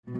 Do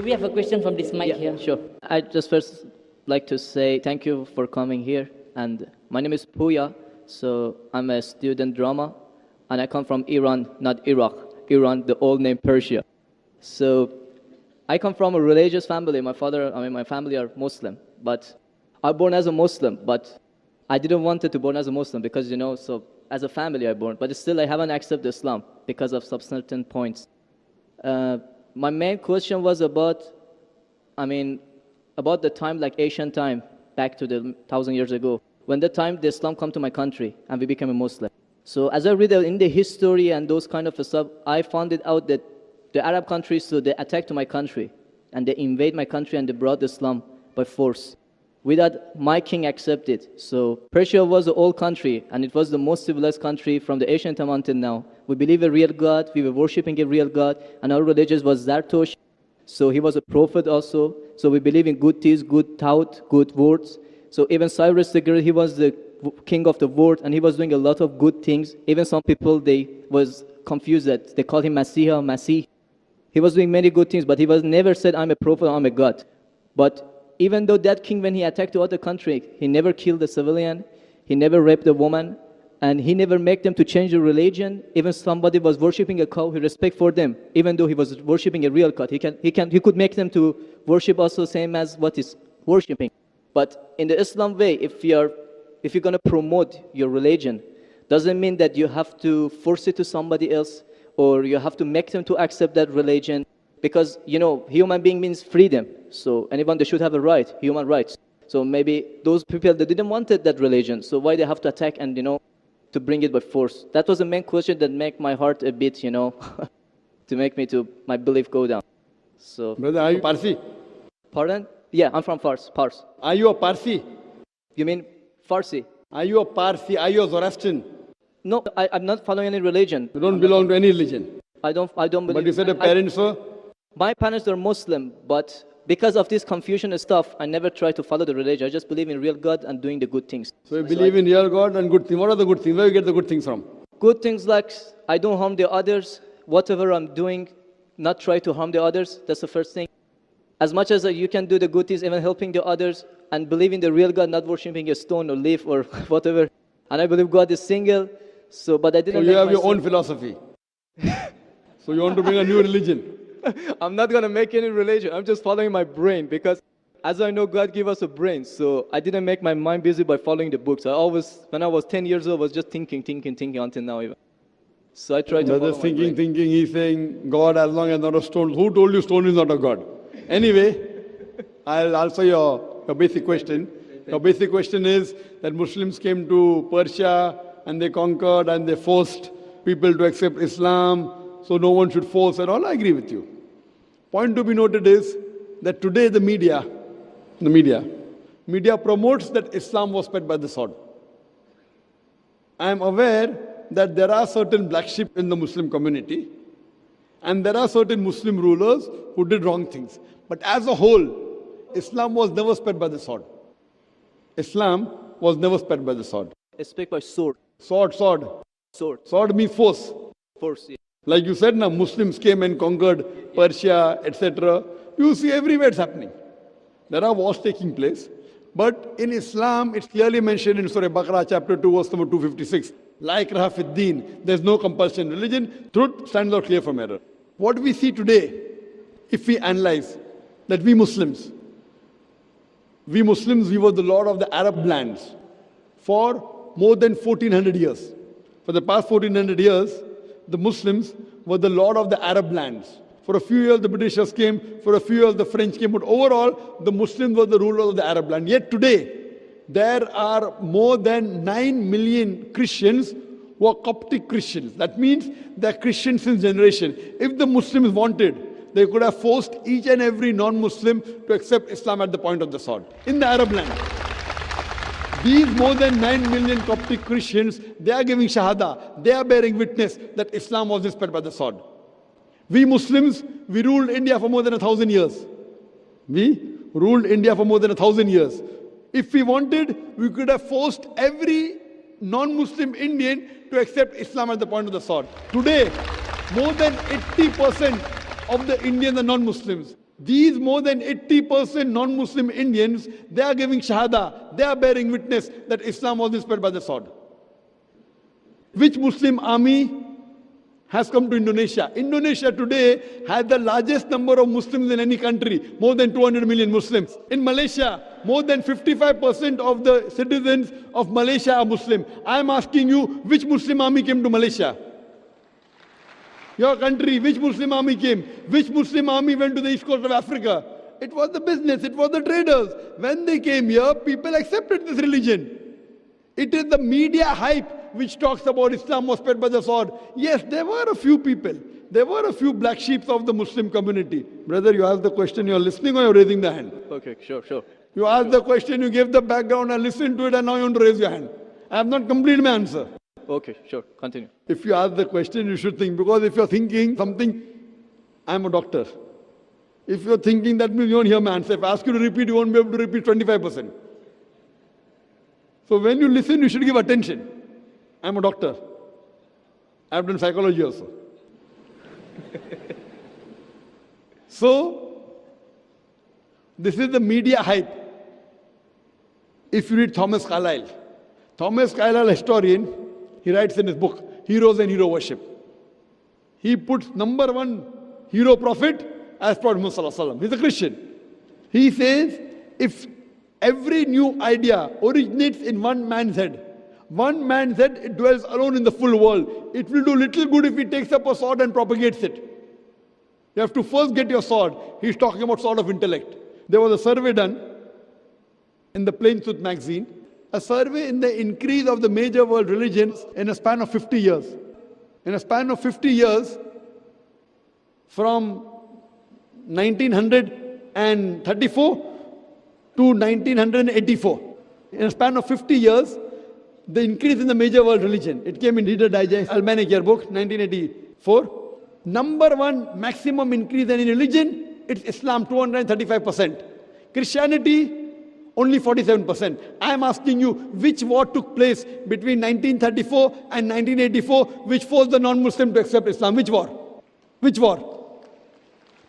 we have a question from this mic here? Sure. I just first like to say thank you for coming here. And my name is Puya. So I'm a student drama, and I come from Iran, not Iraq. Iran, the old name Persia. So I come from a religious family. My family are Muslim, but I born as a Muslim, but I didn't want to born as a Muslim because, so as a family I born, but still I haven't accepted Islam because of some certain points. My main question was about the time, like Asian time, back to the 1,000 years ago, when the time the Islam come to my country and we became a Muslim. So as I read in the history and those kind of stuff, I found it out that the Arab countries, so they attacked my country and they invade my country and they brought Islam by force without my king accepted. So Persia was the old country and it was the most civilized country from the ancient time until now. We believe a real God, we were worshipping a real God, and our religion was Zartosh. So he was a prophet also. So we believe in good deeds, good thought, good words. So even Cyrus the Great, he was the king of the world and he was doing a lot of good things. Even some people, they was confused that they called him Masih. He was doing many good things, but he was never said, I'm a prophet, I'm a God. But even though that king, when he attacked the other country, he never killed a civilian, he never raped a woman, and he never made them to change the religion. Even somebody was worshipping a cow, he respect for them, even though he was worshipping a real God. He could make them to worship also same as what is worshipping. But in the Islam way, if you're going to promote your religion, doesn't mean that you have to force it to somebody else or you have to make them to accept that religion. Because, human being means freedom. So anyone, they should have a right, human rights. So maybe those people, they didn't want that religion. So why they have to attack and, to bring it by force? That was the main question that make my heart a bit, to make me my belief go down. So. Brother, are you Parsi? Pardon? Yeah, I'm from Fars. Are you a Parsi? You mean Farsi? Are you a Parsi? Are you a Zoroastrian? No, I'm not following any religion. You don't belong to any religion. I don't believe. But you said your parents were? My parents are Muslim, but because of this confusion stuff, I never try to follow the religion. I just believe in real God and doing the good things. So you believe in real God and good things. What are the good things? Where do you get the good things from? Good things like I don't harm the others. Whatever I'm doing, not try to harm the others. That's the first thing. As much as you can do the good things, even helping the others, and believe in the real God, not worshipping a stone or leaf or whatever. And I believe God is single. But I didn't. So you have your own philosophy. So you want to bring a new religion. I'm not going to make any religion. I'm just following my brain because as I know, God gave us a brain. So I didn't make my mind busy by following the books. When I was 10 years old, I was just thinking until now even. So I tried to follow my brain. thinking, he's saying, God as long as not a stone. Who told you stone is not a God? Anyway, I'll answer your basic question. Your basic question is that Muslims came to Persia and they conquered and they forced people to accept Islam. So no one should force at all. I agree with you. Point to be noted is that today the media promotes that Islam was spread by the sword. I am aware that there are certain black sheep in the Muslim community and there are certain Muslim rulers who did wrong things. But as a whole, Islam was never spread by the sword. Islam was never spread by the sword. It's spread by sword. Sword. Sword means force. Force, yeah. Like you said, now Muslims came and conquered Persia, etc. You see everywhere it's happening. There are wars taking place. But in Islam, it's clearly mentioned in Surah Baqarah, chapter 2, verse number 256. La ikraha fid deen. There's no compulsion in religion. Truth stands out clear from error. What we see today, if we analyze, that we Muslims, we were the lord of the Arab lands for more than 1400 years. For the past 1400 years, the Muslims were the lord of the Arab lands. For a few years, the Britishers came. For a few years, the French came. But overall, the Muslims were the rulers of the Arab land. Yet today, there are more than 9 million Christians who are Coptic Christians. That means they're Christians since generation. If the Muslims wanted, they could have forced each and every non-Muslim to accept Islam at the point of the sword in the Arab land. These more than 9 million Coptic Christians, they are giving Shahada. They are bearing witness that Islam was spread by the sword. We Muslims, we ruled India for more than 1,000 years. We ruled India for more than 1,000 years. If we wanted, we could have forced every non-Muslim Indian to accept Islam at the point of the sword. Today, more than 80% of the Indians are non-Muslims. These more than 80% non-Muslim Indians, they are giving shahada, they are bearing witness that Islam was spread by the sword. Which Muslim army has come to Indonesia? Indonesia today has the largest number of Muslims in any country, more than 200 million Muslims. In Malaysia, more than 55% of the citizens of Malaysia are Muslim. I am asking you, which Muslim army came to Malaysia? Your country, which Muslim army came? Which Muslim army went to the east coast of Africa? It was the business, it was the traders. When they came here, people accepted this religion. It is the media hype which talks about Islam was spread by the sword. Yes, there were a few people. There were a few black sheep of the Muslim community. Brother, you asked the question, you're listening or you're raising the hand? Okay, sure. You asked the question, you gave the background, I listened to it, and now you want to raise your hand. I have not completed my answer. Okay, sure. Continue. If you ask the question, you should think. Because if you're thinking something, I'm a doctor. If you're thinking, that means you won't hear my answer. If I ask you to repeat, you won't be able to repeat 25%. So when you listen, you should give attention. I'm a doctor. I've done psychology also. So, this is the media hype. If you read Thomas Carlyle, historian, he writes in his book, Heroes and Hero Worship. He puts number one hero prophet as Prophet Muhammad Sallallahu Alaihi Wasallam. He's a Christian. He says, if every new idea originates in one man's head, it dwells alone in the full world. It will do little good if he takes up a sword and propagates it. You have to first get your sword. He's talking about sword of intellect. There was a survey done in the Plain Truth magazine, a survey in the increase of the major world religions in a span of 50 years. In a span of 50 years, from 1934 to 1984. In a span of 50 years, the increase in the major world religion. It came in Reader Digest, Almanac Yearbook, 1984. Number one maximum increase in religion, it's Islam, 235%. Christianity, only 47%. I am asking you, which war took place between 1934 and 1984, which forced the non-Muslim to accept Islam? Which war? Which war?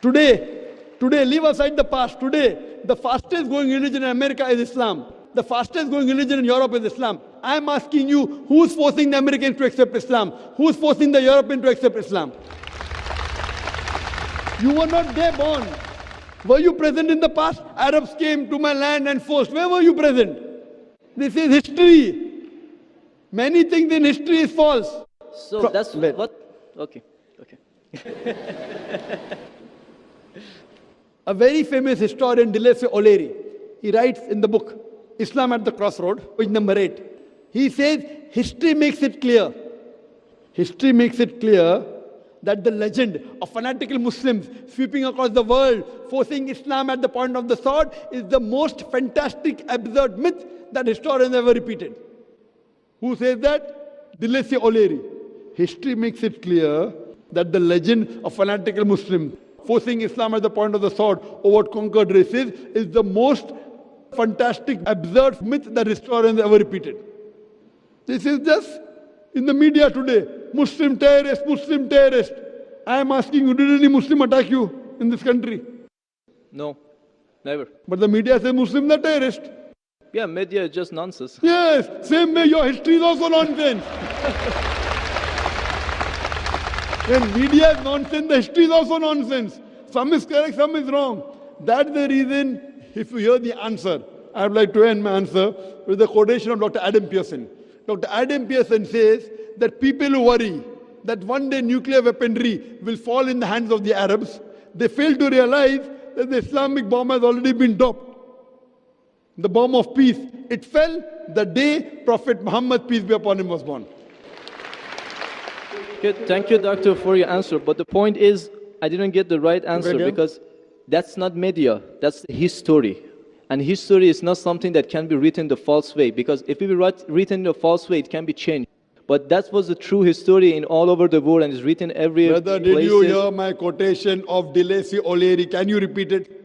Today, leave aside the past. Today, the fastest growing religion in America is Islam. The fastest growing religion in Europe is Islam. I am asking you, who's forcing the Americans to accept Islam? Who's forcing the Europeans to accept Islam? You were not there born. Were you present in the past? Arabs came to my land and forced. Where were you present? This is history. Many things in history is false. So that's what? Okay. A very famous historian, Dilese O'Leary, he writes in the book, Islam at the Crossroad, page number 8. He says, history makes it clear that the legend of fanatical Muslims sweeping across the world, forcing Islam at the point of the sword, is the most fantastic, absurd myth that historians ever repeated. Who says that? Dilese O'Leary. History makes it clear that the legend of fanatical Muslims forcing Islam at the point of the sword over conquered races is the most fantastic, absurd myth that historians ever repeated. This is just in the media today. Muslim terrorist, Muslim terrorist. I am asking you, did any Muslim attack you in this country? No, never. But the media says Muslims are terrorists. Yeah, media is just nonsense. Yes, same way your history is also nonsense. When media is nonsense, the history is also nonsense. Some is correct, some is wrong. That's the reason, if you hear the answer, I would like to end my answer with a quotation of Dr. Adam Pearson. Dr. Adam Pearson says that people who worry that one day nuclear weaponry will fall in the hands of the Arabs, they fail to realize that the Islamic bomb has already been dropped. The bomb of peace. It fell the day Prophet Muhammad, peace be upon him, was born. Good. Thank you, doctor, for your answer. But the point is, I didn't get the right answer because that's not media, that's history. And history is not something that can be written the false way, because if it be written the false way, it can be changed. But that was the true history in all over the world and is written every Brother, did you hear my quotation of Dilese O'Leary? Can you repeat it?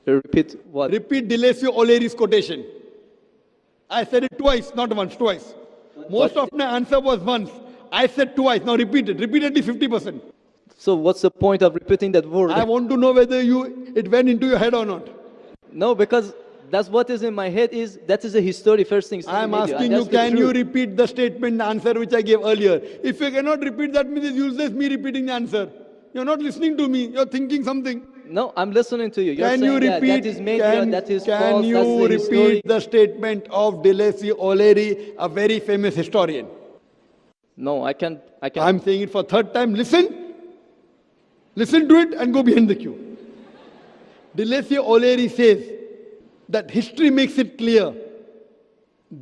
Repeat what? Repeat Dilese O'Leary's quotation. I said it twice, not once, twice. Most of my answer was once. I said twice. Now repeat it. Repeatedly 50%. So what's the point of repeating that word? I want to know whether it went into your head or not. No, because that's what is in my head that is a history first thing. I am asking you, can you repeat the statement, the answer which I gave earlier? If you cannot repeat, that means it's useless me repeating the answer. You're not listening to me. You're thinking something. No, I'm listening to you. You're Can saying you repeat? that is media, that is false, Can you that's the history. repeat the statement of Deleuze O'Leary, a very famous historian? No, I can't. I'm saying it for third time. Listen to it and go behind the queue. Deleuze O'Leary says that history makes it clear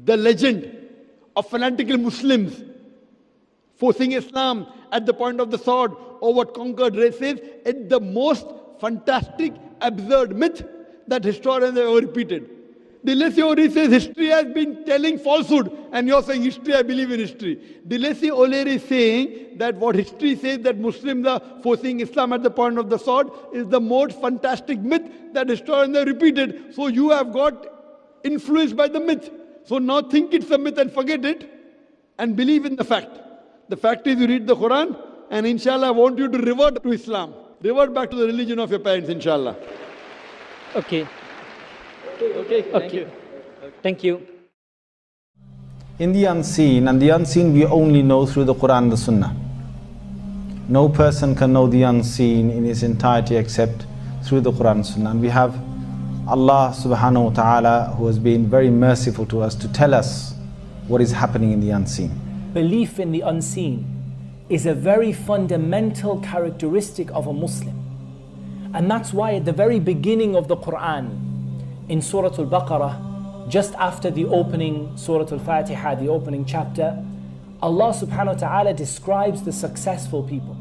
the legend of fanatical Muslims forcing Islam at the point of the sword over conquered races is the most fantastic, absurd myth that historians have ever repeated. Deleuze O'Leary says history has been telling falsehood, and you're saying history, I believe in history. Deleuze O'Leary is saying that what history says that Muslims are forcing Islam at the point of the sword is the most fantastic myth that historians have repeated. So you have got influenced by the myth. So now think it's a myth and forget it and believe in the fact. The fact is you read the Quran, and inshallah I want you to revert to Islam. Revert back to the religion of your parents, inshallah. Okay. Okay, thank you. Thank you. In the unseen, and the unseen we only know through the Quran and the Sunnah. No person can know the unseen in its entirety except through the Quran and Sunnah. And we have Allah subhanahu wa ta'ala who has been very merciful to us to tell us what is happening in the unseen. Belief in the unseen is a very fundamental characteristic of a Muslim. And that's why at the very beginning of the Quran, in Surah Al-Baqarah, just after the opening Surah Al-Fatiha, the opening chapter, Allah subhanahu wa ta'ala describes the successful people.